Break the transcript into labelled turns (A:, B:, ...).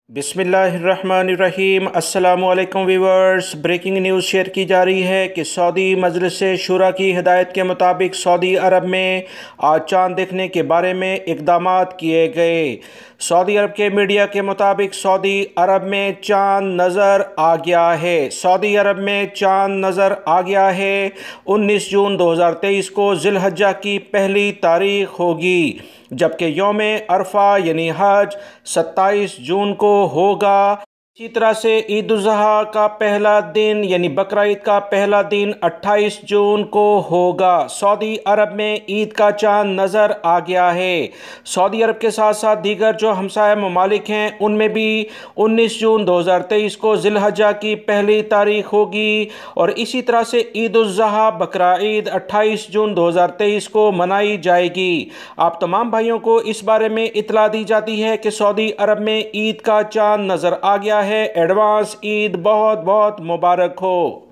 A: बिस्मिल्लाहिर्रहमानिर्रहीम। अस्सलामुअलैकुम viewers. Breaking news share की जा रही है कि सऊदी मजलिस शूरा की हिदायत के मुताबिक सऊदी अरब में आज चांद देखने के बारे में इक़दामात किए गए। सऊदी अरब के मीडिया के मुताबिक सऊदी अरब में चांद नज़र आ गया है। सऊदी अरब में चांद नज़र आ गया है। 19 जून 2023 को ज़िलहज्जा की पहली तारीख होगी, जबकि यौम अरफा यानी हज 27 जून को होगा। इसी तरह से ईद उल ज़ुहा का पहला दिन यानी बकरा ईद का पहला दिन 28 जून को होगा। सऊदी अरब में ईद का चांद नज़र आ गया है। सऊदी अरब के साथ साथ दीगर जो हमसाया ममालिक हैं उनमें भी 19 जून 2023 को ज़िलहज्जा की पहली तारीख होगी और इसी तरह से ईद उल ज़ुहा बकरा ईद 28 जून 2023 को मनाई जाएगी। आप तमाम भाइयों को इस बारे में इत्तला दी जाती है कि सऊदी अरब में ईद का चांद नज़र आ गया है। एडवांस ईद बहुत बहुत मुबारक हो।